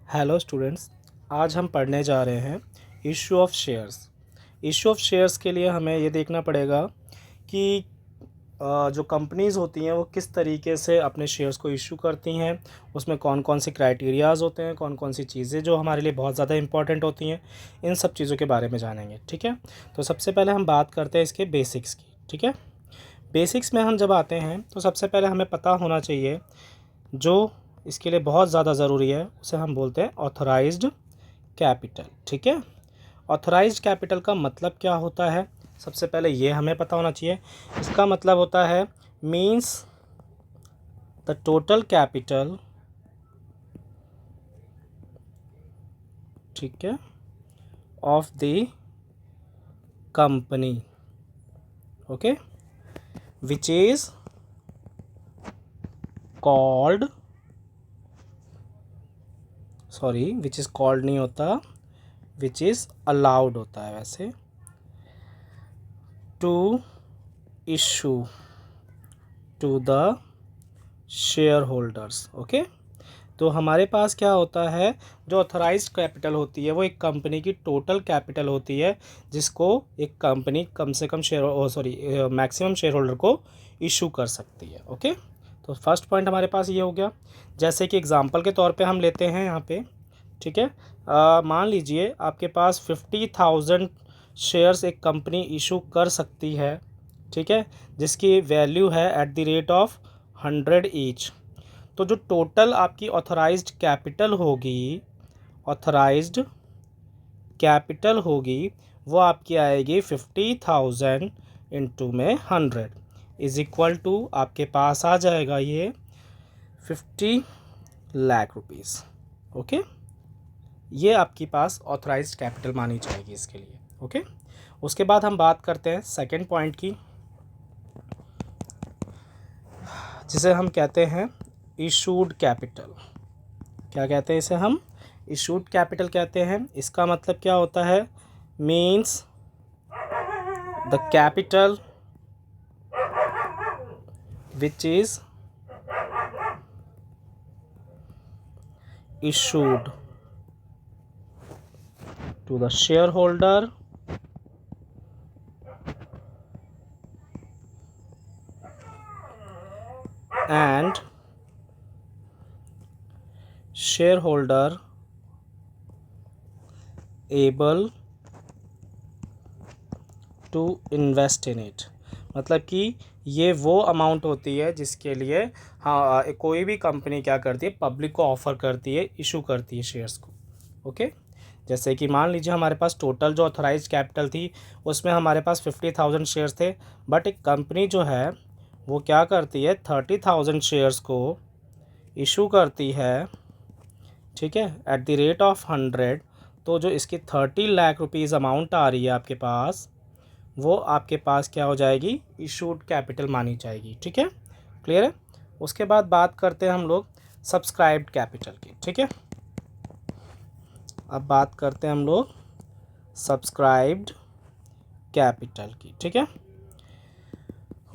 Hello students, आज हम पढ़ने जा रहे हैं issue of shares. Issue of shares के लिए हमें ये देखना पड़ेगा कि जो कंपनीज़ होती हैं वो किस तरीके से अपने शेयर्स को इशू करती हैं, उसमें कौन कौन से क्राइटेरियाज़ होते हैं, कौन कौन सी चीज़ें जो हमारे लिए बहुत ज़्यादा इंपॉर्टेंट होती हैं, इन सब चीज़ों के बारे में जानेंगे। ठीक है, तो सबसे पहले हम बात करते हैं इसके बेसिक्स की। ठीक है, बेसिक्स में हम जब आते हैं तो सबसे पहले हमें पता होना चाहिए, जो इसके लिए बहुत ज़्यादा ज़रूरी है, उसे हम बोलते हैं ऑथराइज्ड कैपिटल। ठीक है, ऑथराइज्ड कैपिटल का मतलब क्या होता है, सबसे पहले ये हमें पता होना चाहिए। इसका मतलब होता है मीन्स द टोटल कैपिटल, ठीक है, of the company, okay, which is called, sorry which is called नहीं होता, विच इज़ अलाउड होता है वैसे, to issue to the share holders. Okay, तो हमारे पास क्या होता है, जो ऑथराइज्ड कैपिटल होती है वो एक कंपनी की टोटल कैपिटल होती है, जिसको एक कंपनी कम से कम मैक्सिमम शेयर होल्डर को इशू कर सकती है। ओके, तो फर्स्ट पॉइंट हमारे पास ये हो गया। जैसे कि एग्जांपल के तौर पे हम लेते हैं यहाँ पे, ठीक है, मान लीजिए आपके पास 50,000 शेयर्स एक कंपनी इशू कर सकती है, ठीक है, जिसकी वैल्यू है at the rate of 100 each. तो जो टोटल आपकी ऑथराइज्ड कैपिटल होगी, ऑथराइज्ड कैपिटल होगी, वो आपकी आएगी 50,000 इंटू में 100 इज इक्वल टू, आपके पास आ जाएगा ये 50 लाख रुपीज़। ओके, ये आपके पास ऑथराइज्ड कैपिटल मानी जाएगी इसके लिए। ओके, उसके बाद हम बात करते हैं सेकंड पॉइंट की, जिसे हम कहते हैं इशूड कैपिटल। क्या कहते हैं इसे हम? इशूड कैपिटल कहते हैं। इसका मतलब क्या होता है, means the capital which is issued to the shareholder and shareholder able to invest in it। मतलब कि ये वो अमाउंट होती है जिसके लिए कोई भी कंपनी क्या करती है, पब्लिक को ऑफ़र करती है, इशू करती है शेयर्स को। ओके, जैसे कि मान लीजिए हमारे पास टोटल जो ऑथराइज्ड कैपिटल थी उसमें हमारे पास 50,000 शेयर्स थे, बट एक कंपनी जो है वो क्या करती है, 30,000 शेयर्स को इशू करती है, ठीक है, एट द रेट ऑफ 100। तो जो इसकी 30 लाख रुपीज़ अमाउंट आ रही है आपके पास, वो आपके पास क्या हो जाएगी, इशूड कैपिटल मानी जाएगी। ठीक है, क्लियर है। उसके बाद बात करते हैं हम लोग सब्सक्राइब्ड कैपिटल की। ठीक है, अब बात करते हैं हम लोग सब्सक्राइब्ड कैपिटल की। ठीक है,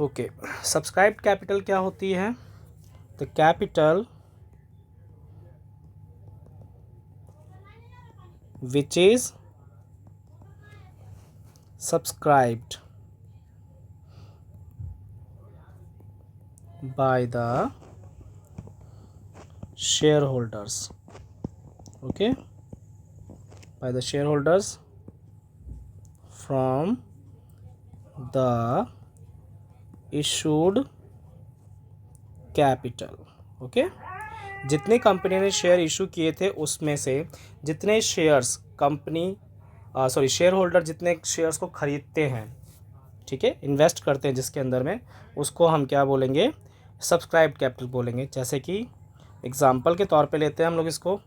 ओके, सब्सक्राइब्ड कैपिटल क्या होती है, the capital which is subscribed by the shareholders, okay, by the shareholders from the issued capital। Okay, जितनी कंपनी ने शेयर इशू किए थे उसमें से जितने शेयर्स कंपनी शेयर होल्डर जितने शेयर्स को ख़रीदते हैं, ठीक है, इन्वेस्ट करते हैं जिसके अंदर में, उसको हम क्या बोलेंगे, सब्सक्राइब्ड कैपिटल बोलेंगे। जैसे कि एग्जांपल के तौर पे लेते हैं हम लोग इसको,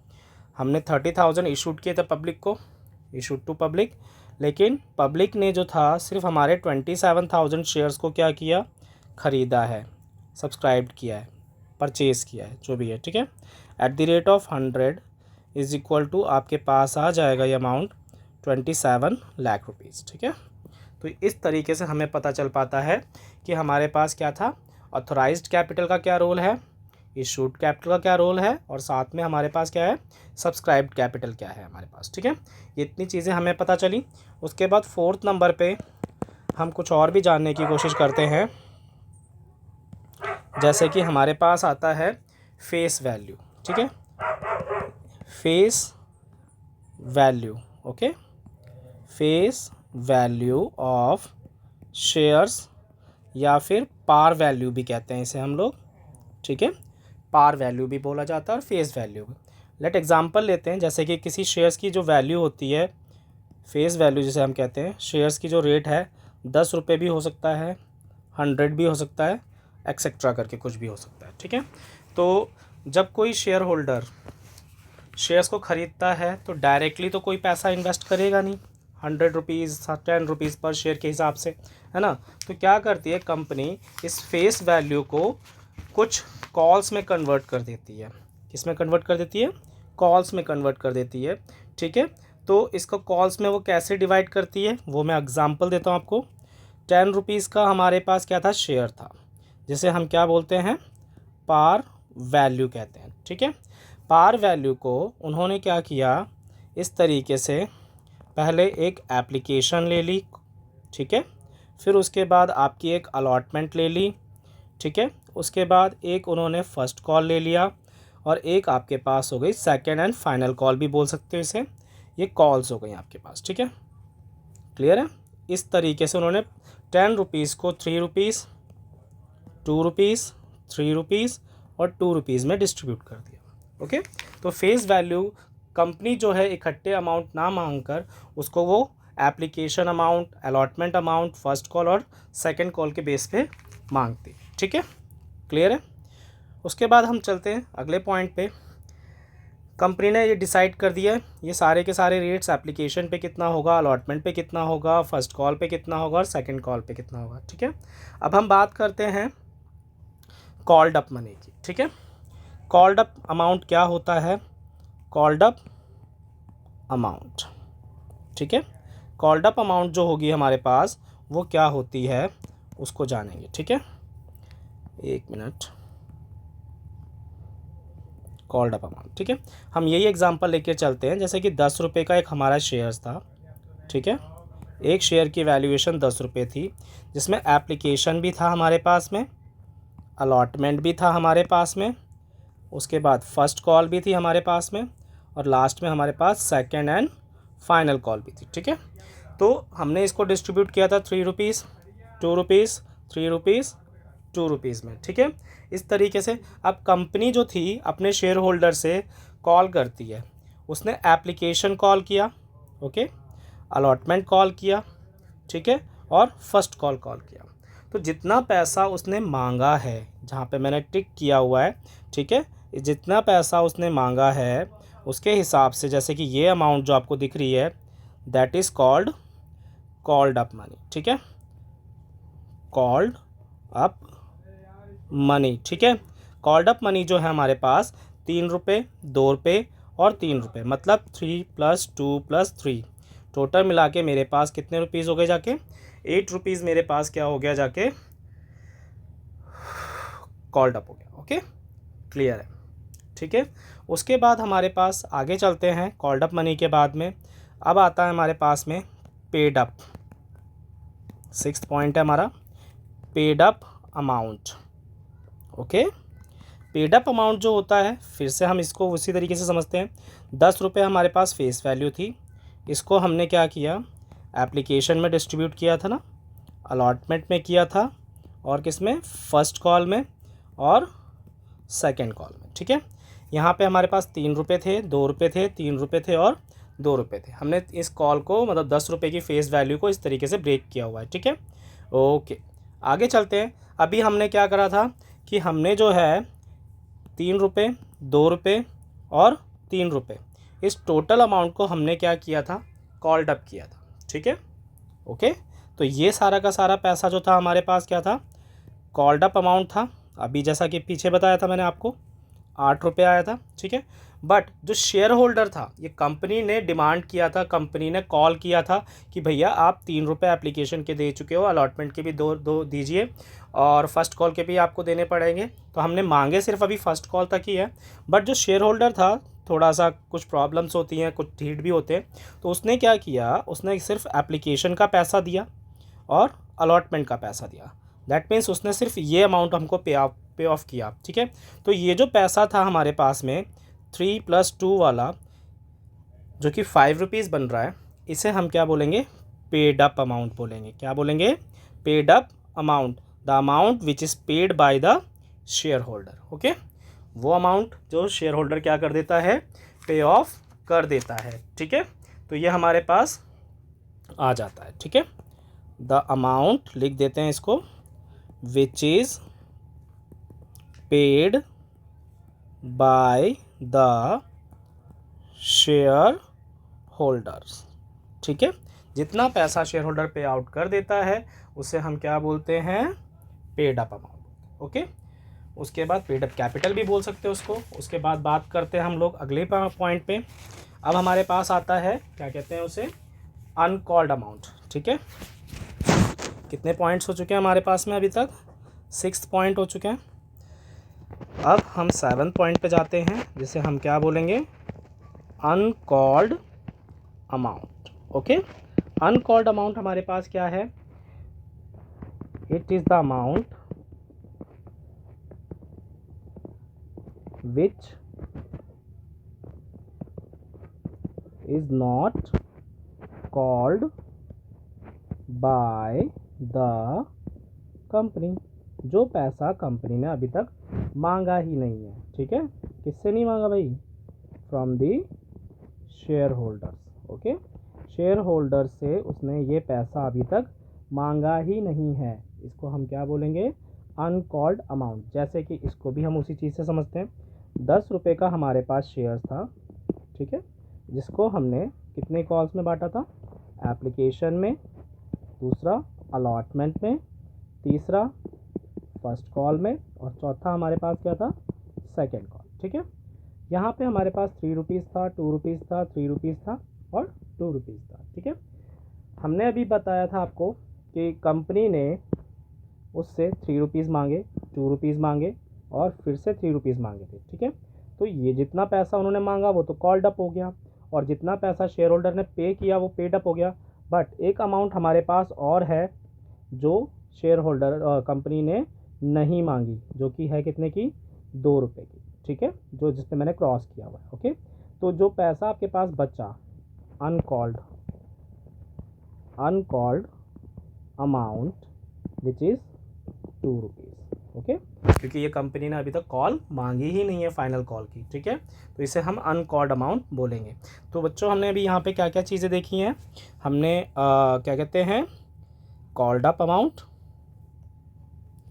हमने 30,000 इशूड किए थे पब्लिक को, इशूड टू पब्लिक, लेकिन पब्लिक ने जो था सिर्फ हमारे 27,000 शेयर्स को क्या किया, ख़रीदा है, सब्सक्राइब किया है, परचेज़ किया है, जो भी है। ठीक है, at the rate of 100 is equal to, आपके पास आ जाएगा ये अमाउंट 27 लाख रुपीज़। ठीक है, तो इस तरीके से हमें पता चल पाता है कि हमारे पास क्या था, ऑथराइज्ड कैपिटल का क्या रोल है, इशूड कैपिटल का क्या रोल है और साथ में हमारे पास क्या है, सब्सक्राइब्ड कैपिटल क्या है हमारे पास। ठीक है, ये इतनी चीज़ें हमें पता चली। उसके बाद 4th नंबर पे हम कुछ और भी जानने की कोशिश करते हैं, जैसे कि हमारे पास आता है फेस वैल्यू। ठीक है, face value, okay, face value of shares या फिर पार वैल्यू भी कहते हैं इसे हम लोग। ठीक है, पार वैल्यू भी बोला जाता है और फेस वैल्यू भी। लेट एग्जांपल लेते हैं, जैसे कि किसी शेयर्स की जो वैल्यू होती है, फेस वैल्यू जिसे हम कहते हैं, शेयर्स की जो रेट है 10 रुपये भी हो सकता है, 100 भी हो सकता है, एक्सेट्रा करके कुछ भी हो सकता है। ठीक है, तो जब कोई शेयर होल्डर शेयर्स को ख़रीदता है तो डायरेक्टली तो कोई पैसा इन्वेस्ट करेगा नहीं, 100 रुपीज़ 10 रुपीज़ पर शेयर के हिसाब से, है ना। तो क्या करती है कंपनी, इस फेस वैल्यू को कुछ कॉल्स में कन्वर्ट कर देती है। किस में कन्वर्ट कर देती है, कॉल्स में कन्वर्ट कर देती है। ठीक है, तो इसको कॉल्स में वो कैसे डिवाइड करती है वो मैं एग्जांपल देता हूँ आपको। 10 रुपीज़ का हमारे पास क्या था, शेयर था, जिसे हम क्या बोलते हैं, पार वैल्यू कहते हैं। ठीक है, पार वैल्यू को उन्होंने क्या किया, इस तरीके से पहले एक एप्लीकेशन ले ली। ठीक है, फिर उसके बाद आपकी एक अलॉटमेंट ले ली। ठीक है, उसके बाद एक उन्होंने फर्स्ट कॉल ले लिया और एक आपके पास हो गई सेकंड एंड फाइनल कॉल भी बोल सकते हो इसे। ये कॉल्स हो गई आपके पास। ठीक है, क्लियर है। इस तरीके से उन्होंने 10 रुपीज़ को 3 रुपीज़, 2 रुपीज़, 3 रुपीज़ और 2 रुपीज़ में डिस्ट्रीब्यूट कर दिया। ओके, तो फेस वैल्यू कंपनी जो है इकट्ठे अमाउंट ना मांग कर उसको वो application amount, allotment amount, first call और सेकंड कॉल के बेस पे मांगती। ठीक है, क्लियर है। उसके बाद हम चलते हैं अगले पॉइंट पे। कंपनी ने ये डिसाइड कर दिया ये सारे के सारे रेट्स, एप्लीकेशन पे कितना होगा, अलॉटमेंट पे कितना होगा, फर्स्ट कॉल पे कितना होगा और सेकंड कॉल पे कितना होगा। ठीक है, अब हम बात करते हैं कॉल्ड अप मनी की। ठीक है, कॉल्ड अप अमाउंट क्या होता है, कॉल्ड अप अमाउंट। ठीक है, कॉल्ड अप अमाउंट जो होगी हमारे पास वो क्या होती है उसको जानेंगे। ठीक है, एक मिनट। कॉल्ड अप अमाउंट, ठीक है, हम यही एग्जांपल लेके चलते हैं। जैसे कि 10 रुपये का एक हमारा शेयर्स था। ठीक है, एक शेयर की वैल्यूएशन 10 रुपये थी, जिसमें एप्लीकेशन भी था हमारे पास में, अलॉटमेंट भी था हमारे पास में, उसके बाद फर्स्ट कॉल भी थी हमारे पास में और लास्ट में हमारे पास सेकंड एंड फाइनल कॉल भी थी। ठीक है, तो हमने इसको डिस्ट्रीब्यूट किया था 3 रुपीज़, 2 रुपीज़, 3 रुपीज़, 2 रुपीज़ में। ठीक है, इस तरीके से अब कंपनी जो थी अपने शेयर होल्डर से कॉल करती है, उसने एप्लीकेशन कॉल किया, ओके, अलॉटमेंट कॉल किया, ठीक है, और फर्स्ट कॉल किया। तो जितना पैसा उसने मांगा है, जहाँ पे मैंने टिक किया हुआ है, ठीक है, जितना पैसा उसने मांगा है उसके हिसाब से, जैसे कि ये अमाउंट जो आपको दिख रही है, that is called up money. ठीक है, कॉल्ड अप मनी। ठीक है, कॉल्ड अप मनी जो है हमारे पास 3 रुपये, 2 रुपये और 3 रुपये, मतलब 3 + 2 + 3, टोटल मिला के मेरे पास कितने रुपीज़ हो गए, जाके 8 रुपीज़ मेरे पास क्या हो गया, जाके कॉल्ड अप हो गया। ओके, क्लियर है। ठीक है, उसके बाद हमारे पास आगे चलते हैं। कॉल्ड अप मनी के बाद में अब आता है हमारे पास में पेड अप। 6th पॉइंट है हमारा paid up amount. Okay, paid up amount जो होता है, फिर से हम इसको उसी तरीके से समझते हैं। 10 रुपये हमारे पास फेस वैल्यू थी, इसको हमने क्या किया, एप्लीकेशन में डिस्ट्रीब्यूट किया था ना, अलॉटमेंट में किया था, और किस में, फर्स्ट कॉल में और सेकंड कॉल में। ठीक है, यहाँ पे हमारे पास 3 रुपये थे, 2 रुपये थे, 3 रुपये थे और 2 रुपये थे। हमने इस कॉल को, मतलब 10 रुपये की फेस वैल्यू को इस तरीके से ब्रेक किया हुआ है। ठीक है, ओके, आगे चलते हैं। अभी हमने क्या करा था कि हमने जो है 3 रुपये, 2 रुपये और 3 रुपये, इस टोटल अमाउंट को हमने क्या किया था, कॉल्ड अप किया था। ठीक है, ओके, तो ये सारा का सारा पैसा जो था हमारे पास क्या था, कॉल्ड अप अमाउंट था। अभी जैसा कि पीछे बताया था मैंने आपको, ₹8 आया था, ठीक है। बट जो शेयर होल्डर था, ये कंपनी ने डिमांड किया था, कंपनी ने कॉल किया था कि भैया आप ₹3 एप्लीकेशन के दे चुके हो, अलॉटमेंट के भी दो दीजिए और फर्स्ट कॉल के भी आपको देने पड़ेंगे। तो हमने मांगे सिर्फ अभी फर्स्ट कॉल तक ही है। बट जो शेयर होल्डर था, थोड़ा सा कुछ प्रॉब्लम्स होती हैं, कुछ ढीठ भी होते हैं, तो उसने क्या किया, उसने सिर्फ एप्लीकेशन का पैसा दिया और अलॉटमेंट का पैसा दिया। दैट मीन्स उसने सिर्फ ये अमाउंट हमको पे ऑफ किया, ठीक है। तो ये जो पैसा था हमारे पास में 3 + 2 वाला, जो कि ₹5 बन रहा है, इसे हम क्या बोलेंगे, पेड अप अमाउंट बोलेंगे। क्या बोलेंगे, paid up amount, the amount which is paid by the share holder. Okay, वो अमाउंट जो शेयर होल्डर क्या कर देता है, पे ऑफ कर देता है, ठीक है। तो ये हमारे पास आ जाता है, ठीक है। द अमाउंट लिख देते हैं इसको, which is paid by the share holders, ठीक है। जितना पैसा शेयर होल्डर पे आउट कर देता है उसे हम क्या बोलते हैं, पेड अप अमाउंट। ओके, उसके बाद पेड अप कैपिटल भी बोल सकते हैं उसको। उसके बाद बात करते हैं हम लोग अगले पॉइंट पे। अब हमारे पास आता है, क्या कहते हैं उसे, अनकॉल्ड अमाउंट, ठीक है। कितने पॉइंट्स हो चुके हैं हमारे पास में अभी तक, 6 पॉइंट हो चुके हैं। अब हम 7 पॉइंट पे जाते हैं, जिसे हम क्या बोलेंगे, uncalled amount. Okay, uncalled amount हमारे पास क्या है, it is the amount which is not called by the company, जो पैसा कंपनी ने अभी तक मांगा ही नहीं है, ठीक है। किससे नहीं मांगा भाई, from the share holders. Okay, share holder से उसने ये पैसा अभी तक मांगा ही नहीं है, इसको हम क्या बोलेंगे, अनकॉल्ड अमाउंट। जैसे कि इसको भी हम उसी चीज़ से समझते हैं, ₹10 का हमारे पास शेयर था, ठीक है, जिसको हमने कितने कॉल्स में बांटा था, एप्लीकेशन में, दूसरा अलॉटमेंट में, तीसरा फर्स्ट कॉल में, और चौथा हमारे पास क्या था, सेकंड कॉल, ठीक है। यहाँ पे हमारे पास ₹3 था, ₹2 था, ₹3 था और ₹2 था, ठीक है। हमने अभी बताया था आपको कि कंपनी ने उससे ₹3 मांगे, ₹2 मांगे और फिर से ₹3 मांगे थे, ठीक है। तो ये जितना पैसा उन्होंने मांगा वो तो कॉल्ड अप हो गया, और जितना पैसा शेयर होल्डर ने पे किया वो पेड अप हो गया। बट एक अमाउंट हमारे पास और है जो शेयर होल्डर कंपनी ने नहीं मांगी, जो कि है कितने की, ₹2 की, ठीक है, जो जिसपे मैंने क्रॉस किया हुआ है। ओके, तो जो पैसा आपके पास बचा, uncalled amount which is ₹2। Okay, क्योंकि ये कंपनी ने अभी तक कॉल मांगी ही नहीं है फाइनल कॉल की, ठीक है, तो इसे हम अनकॉल्ड अमाउंट बोलेंगे। तो बच्चों हमने अभी यहाँ पे क्या क्या चीज़ें देखी हैं, हमने क्या कहते हैं, कॉल्ड अप अमाउंट,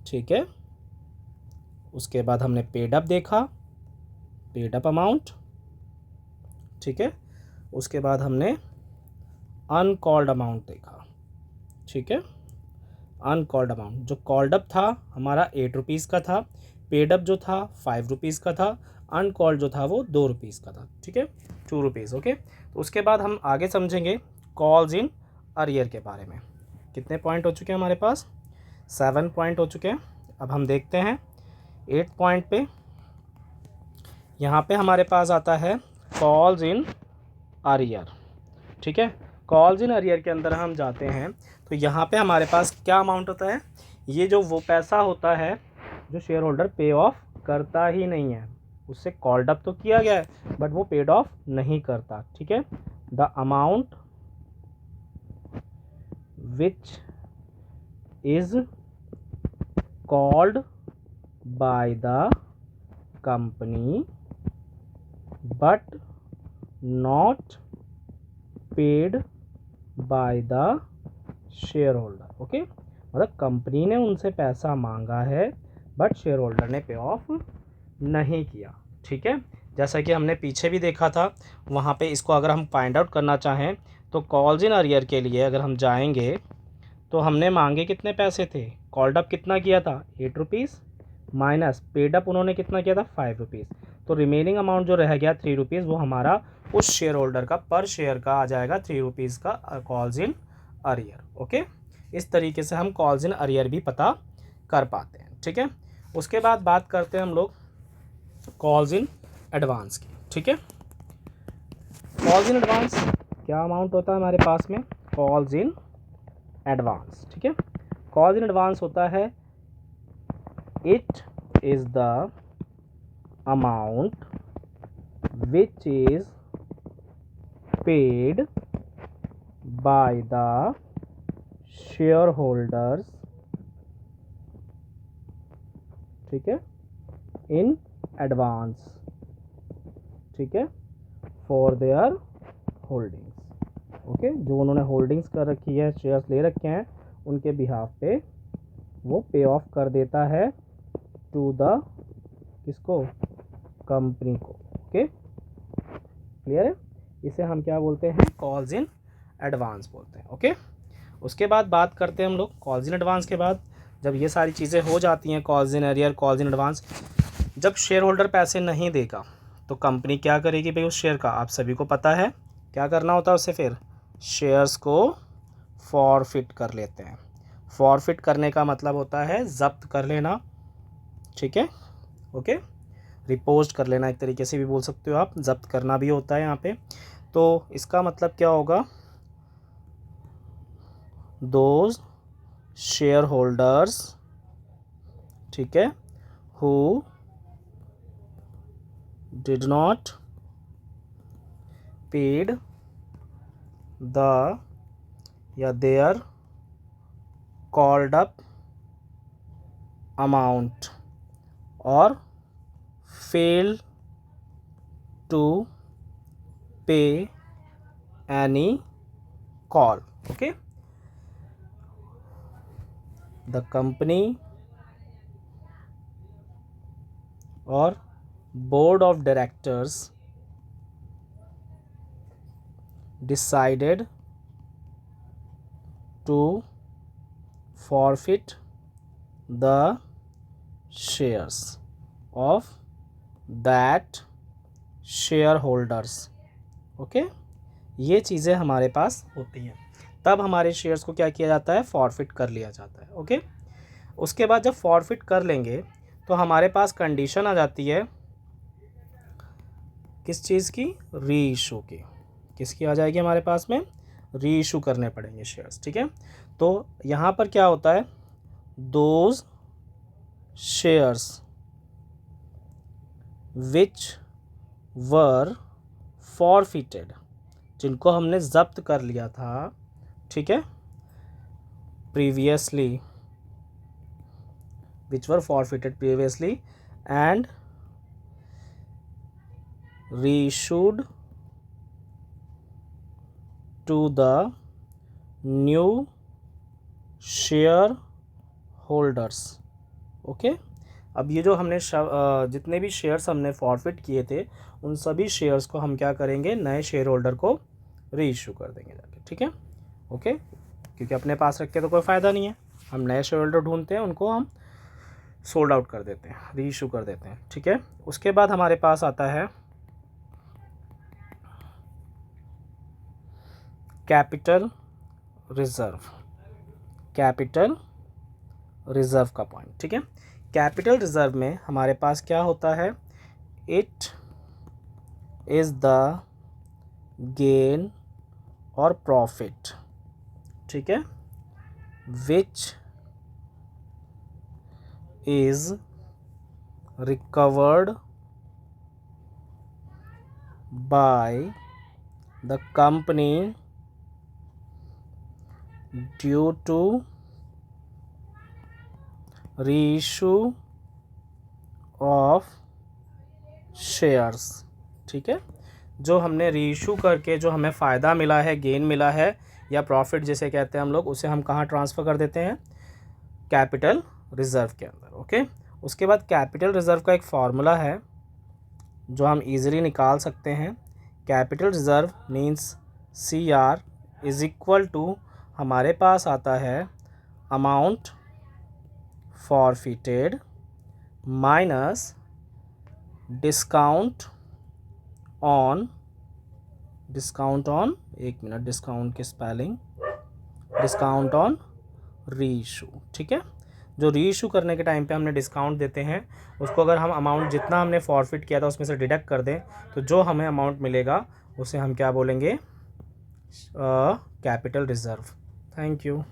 ठीक है, उसके बाद हमने पेड अप देखा, पेड अप अमाउंट, ठीक है, उसके बाद हमने अनकॉल्ड अमाउंट देखा, ठीक है। अनकॉल्ड अमाउंट, जो कॉल्ड अप था हमारा ₹8 का था, पेड अप जो था ₹5 का था, अनकॉल्ड जो था वो ₹2 का था, ठीक है, ₹2। ओके, तो उसके बाद हम आगे समझेंगे कॉल्स इन अरियर के बारे में। कितने पॉइंट हो चुके हैं हमारे पास, 7 पॉइंट हो चुके हैं। अब हम देखते हैं 8 पॉइंट पे। यहाँ पे हमारे पास आता है कॉल्स इन अरियर, ठीक है। कॉल्स इन अरियर के अंदर हम जाते हैं तो यहाँ पे हमारे पास क्या अमाउंट होता है, ये जो वो पैसा होता है जो शेयर होल्डर पे ऑफ करता ही नहीं है, उससे कॉल्ड अप तो किया गया है बट वो पेड ऑफ नहीं करता, ठीक है। The amount which is called by the company but not paid by the share holder. Okay, मतलब कंपनी ने उनसे पैसा मांगा है बट शेयर होल्डर ने पे ऑफ नहीं किया, ठीक है। जैसा कि हमने पीछे भी देखा था, वहाँ पे इसको अगर हम फाइंड आउट करना चाहें तो कॉल्स इन अरियर के लिए अगर हम जाएंगे तो हमने मांगे कितने पैसे थे, कॉल्ड अप कितना किया था ₹8 माइनस पेड अप उन्होंने कितना किया था ₹5। तो रिमेनिंग अमाउंट जो रह गया 3 रुपीज़ वो हमारा उस शेयर होल्डर का पर शेयर का आ जाएगा 3 रुपीज़ का कॉल्स इन अरियर। ओके, इस तरीके से हम कॉल्स इन अरियर भी पता कर पाते हैं। ठीक है, उसके बाद बात करते हैं हम लोग कॉल्स इन एडवांस की। ठीक है, कॉल्स इन एडवांस क्या अमाउंट होता है हमारे पास में, कॉल्स इन एडवांस। ठीक है, कॉल्स इन एडवांस होता है it is the amount which is paid by the share holders, ठीक है, इन एडवांस, ठीक है, फॉर देयर होल्डिंग्स। ओके, जो उन्होंने होल्डिंग्स कर रखी है, शेयर्स ले रखे हैं, उनके बिहाफ पे वो पे ऑफ कर देता है टू द किसको, कंपनी को। ओके, क्लियर है, इसे हम क्या बोलते हैं, कॉल्स इन एडवांस बोलते हैं। ओके, उसके बाद बात करते हैं हम लोग कॉल्स इन एडवांस के बाद, जब ये सारी चीज़ें हो जाती हैं, calls in arrear, calls in advance, जब शेयर होल्डर पैसे नहीं देगा तो कंपनी क्या करेगी भाई, उस शेयर का आप सभी को पता है क्या करना होता है उसे, फिर शेयर्स को फॉरफिट कर लेते हैं। फॉरफिट करने का मतलब होता है जब्त कर लेना। ठीक है, ओके, रिपोस्ट कर लेना एक तरीके से भी बोल सकते हो आप, जब्त करना भी होता है यहाँ पे। तो इसका मतलब क्या होगा, दोज शेयर होल्डर्स, ठीक है, who did not paid the या देयर कॉल्ड अप अमाउंट और fail to pay any call. Okay, the company और board of directors decided to forfeit the shares of that shareholders। Okay, ये चीज़ें हमारे पास होती हैं, तब हमारे शेयर्स को क्या किया जाता है, फॉरफिट कर लिया जाता है। ओके, उसके बाद जब फॉरफिट कर लेंगे तो हमारे पास कंडीशन आ जाती है किस चीज़ की, री इशू की। किसकी आ जाएगी हमारे पास में, री इशू करने पड़ेंगे शेयर्स। ठीक है, तो यहाँ पर क्या होता है, those shares which were forfeited, जिनको हमने जब्त कर लिया था, ठीक है, previously, which were forfeited previously and reissued to the new share holders. Okay, अब ये जो हमने जितने भी शेयर्स हमने फॉरफिट किए थे उन सभी शेयर्स को हम क्या करेंगे, नए शेयर होल्डर को री इशू कर देंगे जाके। ठीक है, ओके, क्योंकि अपने पास रख के तो कोई फ़ायदा नहीं है, हम नए शेयर होल्डर ढूंढते हैं, उनको हम सोल्ड आउट कर देते हैं, री इशू कर देते हैं। ठीक है, उसके बाद हमारे पास आता है कैपिटल रिजर्व। कैपिटल रिजर्व का पॉइंट, ठीक है, कैपिटल रिजर्व में हमारे पास क्या होता है, इट इज़ द गेन और प्रॉफिट, ठीक है, which is recovered by the company due to reissue of shares. ठीक है, जो हमने रीइशू करके जो हमें फ़ायदा मिला है, गेन मिला है या प्रॉफिट जिसे कहते हैं हम लोग, उसे हम कहाँ ट्रांसफ़र कर देते हैं, कैपिटल रिज़र्व के अंदर। ओके, उसके बाद कैपिटल रिज़र्व का एक फार्मूला है जो हम इजीली निकाल सकते हैं। Capital reserve means CR is equal to, हमारे पास आता है amount forfeited minus discount on, एक मिनट, डिस्काउंट की spelling, discount on reissue, ठीक है। जो री इशू करने के टाइम पे हमने डिस्काउंट देते हैं, उसको अगर हम अमाउंट जितना हमने फॉरफिट किया था उसमें से डिडक्ट कर दें, तो जो हमें अमाउंट मिलेगा उसे हम क्या बोलेंगे, कैपिटल रिजर्व। Thank you.